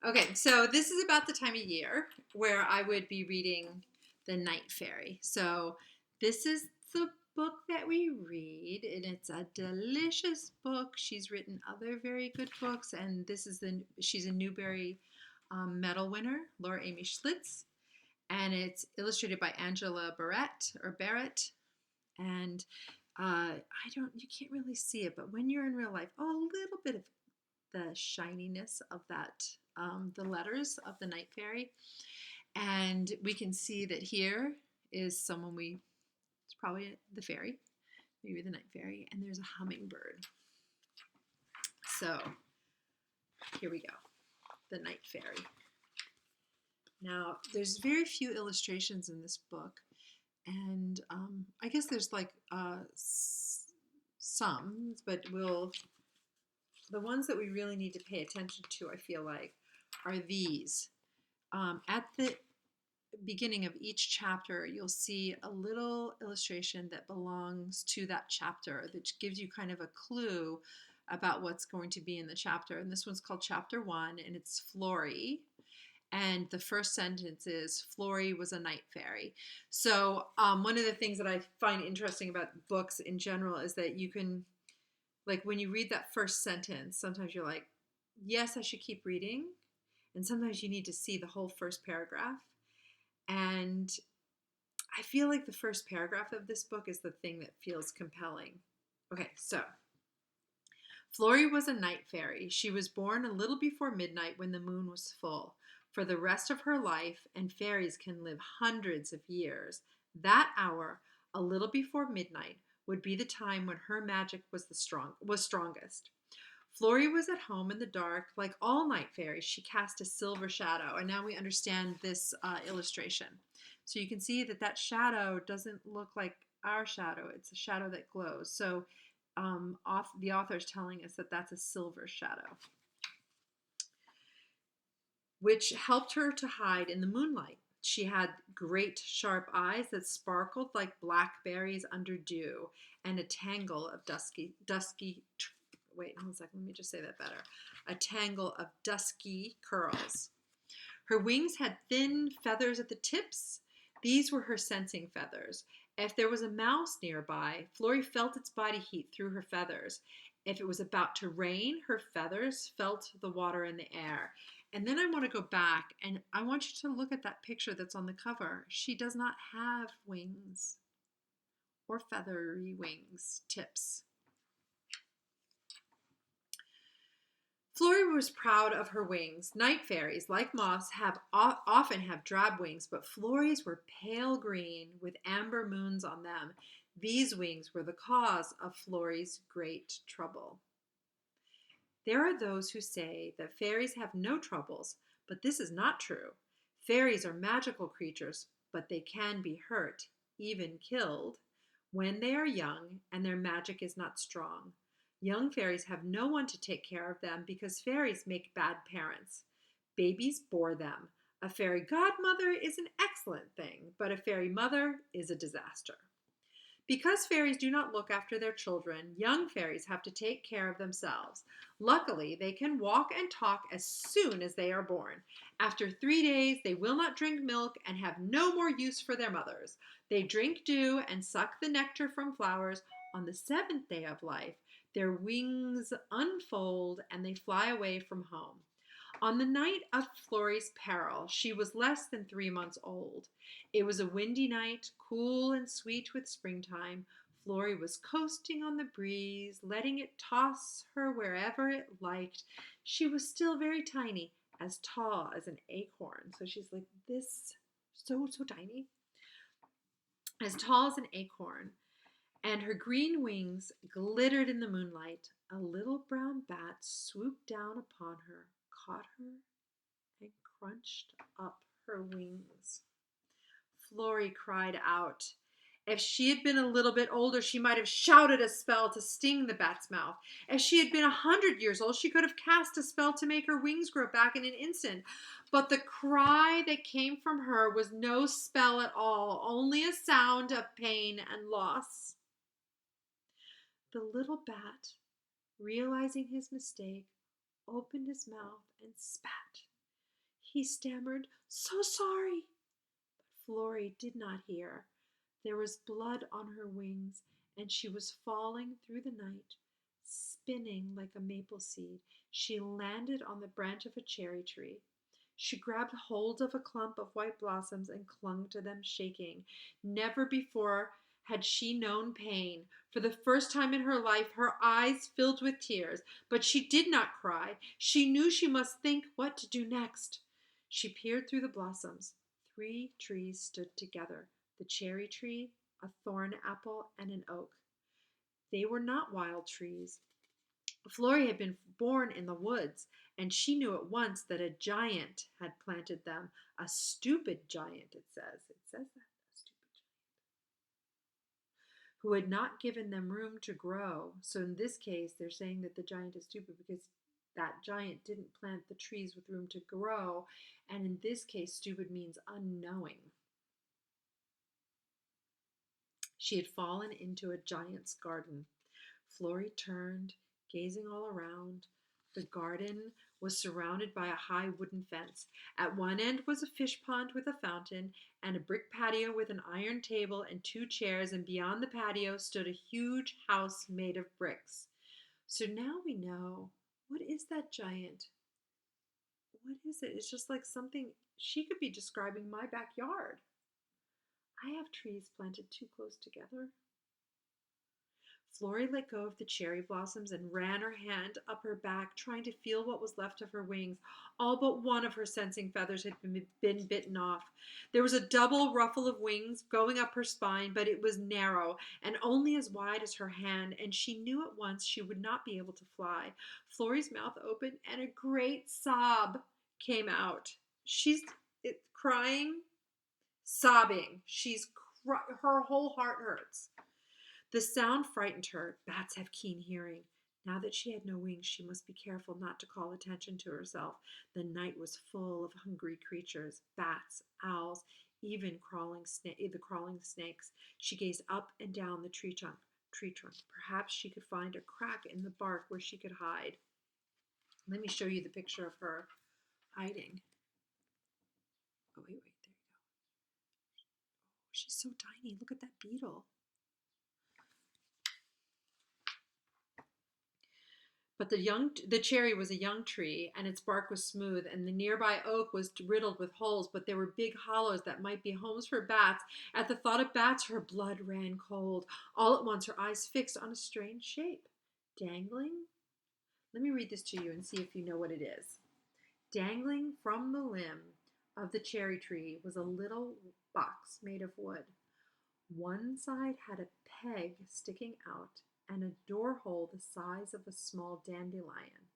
Okay, so this is about the time of year where I would be reading The Night Fairy. So this is the book that we read, and it's a delicious book. She's written other very good books, and she's a Newbery Medal winner, Laura Amy Schlitz, and it's illustrated by Angela Barrett. And I don't, you can't really see it, but when you're in real life, oh, a little bit of the shininess of that, the letters of the Night Fairy. And we can see that here is it's probably the fairy, maybe the Night Fairy, and there's a hummingbird. So here we go, the Night Fairy. Now, there's very few illustrations in this book, and I guess there's like some, but the ones that we really need to pay attention to, I feel like, are these. At the beginning of each chapter, you'll see a little illustration that belongs to that chapter that gives you kind of a clue about what's going to be in the chapter. And this one's called Chapter 1, and it's Florie. And the first sentence is, Florie was a night fairy. So one of the things that I find interesting about books in general is that you can, like, when you read that first sentence, sometimes you're like, yes, I should keep reading. And sometimes you need to see the whole first paragraph. And I feel like the first paragraph of this book is the thing that feels compelling. Okay, so Florie was a night fairy. She was born a little before midnight when the moon was full. For the rest of her life, and fairies can live hundreds of years, that hour, a little before midnight, would be the time when her magic was strongest. Florie was at home in the dark. Like all night fairies, she cast a silver shadow. And now we understand this illustration. So you can see that that shadow doesn't look like our shadow. It's a shadow that glows. So the author is telling us that that's a silver shadow, which helped her to hide in the moonlight. She had great sharp eyes that sparkled like blackberries under dew, and a tangle of wait, hold on a second, let me just say that better. A tangle of dusky curls. Her wings had thin feathers at the tips. These were her sensing feathers. If there was a mouse nearby, Florie felt its body heat through her feathers. If it was about to rain, her feathers felt the water in the air. And then I want to go back and I want you to look at that picture that's on the cover. She does not have wings or feathery wings, tips. Florie was proud of her wings. Night fairies, like moths, often have drab wings, but Florie's were pale green with amber moons on them. These wings were the cause of Florie's great trouble. There are those who say that fairies have no troubles, but this is not true. Fairies are magical creatures, but they can be hurt, even killed, when they are young and their magic is not strong. Young fairies have no one to take care of them because fairies make bad parents. Babies bore them. A fairy godmother is an excellent thing, but a fairy mother is a disaster. Because fairies do not look after their children, young fairies have to take care of themselves. Luckily, they can walk and talk as soon as they are born. After 3 days, they will not drink milk and have no more use for their mothers. They drink dew and suck the nectar from flowers. On the seventh day of life, their wings unfold and they fly away from home. On the night of Florie's peril, she was less than 3 months old. It was a windy night, cool and sweet with springtime. Florie was coasting on the breeze, letting it toss her wherever it liked. She was still very tiny, as tall as an acorn. So she's like this, so tiny, as tall as an acorn. And her green wings glittered in the moonlight. A little brown bat swooped down upon her, caught her, and crunched up her wings. Florie cried out. If she had been a little bit older, she might have shouted a spell to sting the bat's mouth. If she had been 100 years old, she could have cast a spell to make her wings grow back in an instant. But the cry that came from her was no spell at all, only a sound of pain and loss. The little bat, realizing his mistake, opened his mouth and spat. he stammered. "So sorry." But Florie did not hear. There was blood on her wings, and she was falling through the night, spinning like a maple seed. She landed on the branch of a cherry tree. She grabbed hold of a clump of white blossoms and clung to them, shaking. Never before had she known pain. For the first time in her life, her eyes filled with tears, but she did not cry. She knew she must think what to do next. She peered through the blossoms. 3 trees stood together: the cherry tree, a thorn apple, and an oak. They were not wild trees. Florie had been born in the woods, and she knew at once that a giant had planted them. A stupid giant, it says. It says that. A stupid giant. Who had not given them room to grow. So in this case, they're saying that the giant is stupid because that giant didn't plant the trees with room to grow. And in this case, stupid means unknowing. She had fallen into a giant's garden. Florie turned, gazing all around. The garden was surrounded by a high wooden fence. At one end was a fish pond with a fountain, and a brick patio with an iron table and 2 chairs, and beyond the patio stood a huge house made of bricks. So now we know. What is that giant? What is it? It's just like something she could be describing my backyard. I have trees planted too close together. Florie let go of the cherry blossoms and ran her hand up her back, trying to feel what was left of her wings. All but one of her sensing feathers had been bitten off. There was a double ruffle of wings going up her spine, but it was narrow and only as wide as her hand, and she knew at once she would not be able to fly. Florie's mouth opened, and a great sob came out. She's crying, sobbing. Her whole heart hurts. The sound frightened her. Bats have keen hearing. Now that she had no wings, she must be careful not to call attention to herself. The night was full of hungry creatures, bats, owls, even the crawling snakes. She gazed up and down the tree trunk. Perhaps she could find a crack in the bark where she could hide. Let me show you the picture of her hiding. Oh, wait, there you go. Oh, she's so tiny. Look at that beetle. But the cherry was a young tree, and its bark was smooth, and the nearby oak was riddled with holes, but there were big hollows that might be homes for bats. At the thought of bats, her blood ran cold. All at once, her eyes fixed on a strange shape. Dangling? Let me read this to you and see if you know what it is. Dangling from the limb of the cherry tree was a little box made of wood. One side had a peg sticking out and a door hole the size of a small dandelion.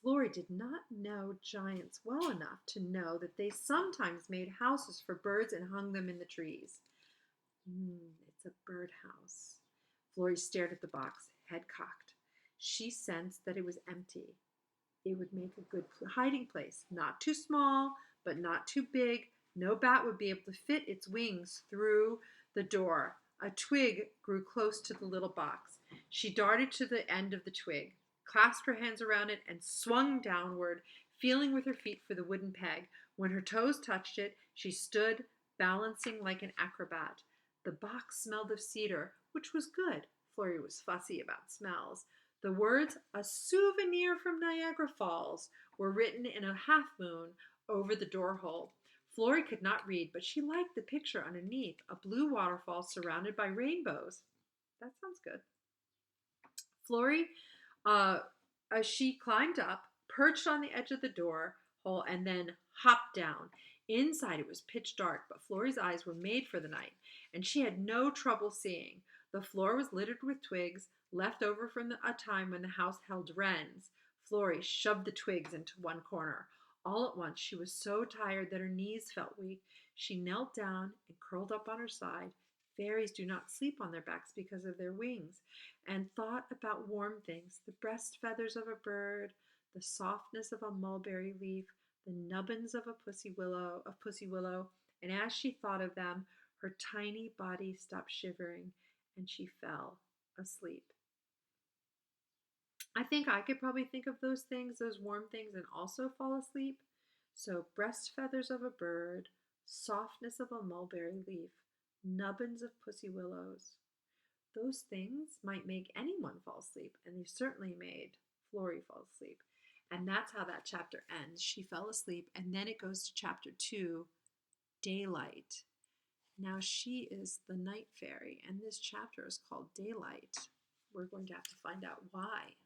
Florie did not know giants well enough to know that they sometimes made houses for birds and hung them in the trees. It's a birdhouse. Florie stared at the box, head cocked. She sensed that it was empty. It would make a good hiding place. Not too small, but not too big. No bat would be able to fit its wings through the door. A twig grew close to the little box. She darted to the end of the twig, clasped her hands around it, and swung downward, feeling with her feet for the wooden peg. When her toes touched it, she stood, balancing like an acrobat. The box smelled of cedar, which was good. Florie was fussy about smells. The words, "A souvenir from Niagara Falls," were written in a half moon over the door hole. Florie could not read, but she liked the picture underneath, a blue waterfall surrounded by rainbows. That sounds good. Florie, as she climbed up, perched on the edge of the door hole, and then hopped down. Inside it was pitch dark, but Florie's eyes were made for the night, and she had no trouble seeing. The floor was littered with twigs, left over from a time when the house held wrens. Florie shoved the twigs into one corner. All at once, she was so tired that her knees felt weak. She knelt down and curled up on her side. Fairies do not sleep on their backs because of their wings, and thought about warm things, the breast feathers of a bird, the softness of a mulberry leaf, the nubbins of a pussy willow, and as she thought of them, her tiny body stopped shivering, and she fell asleep. I think I could probably think of those things, those warm things, and also fall asleep. So, breast feathers of a bird, softness of a mulberry leaf, nubbins of pussy willows. Those things might make anyone fall asleep, and they certainly made Florie fall asleep. And that's how that chapter ends. She fell asleep, and then it goes to chapter 2, Daylight. Now she is the night fairy, and this chapter is called Daylight. We're going to have to find out why.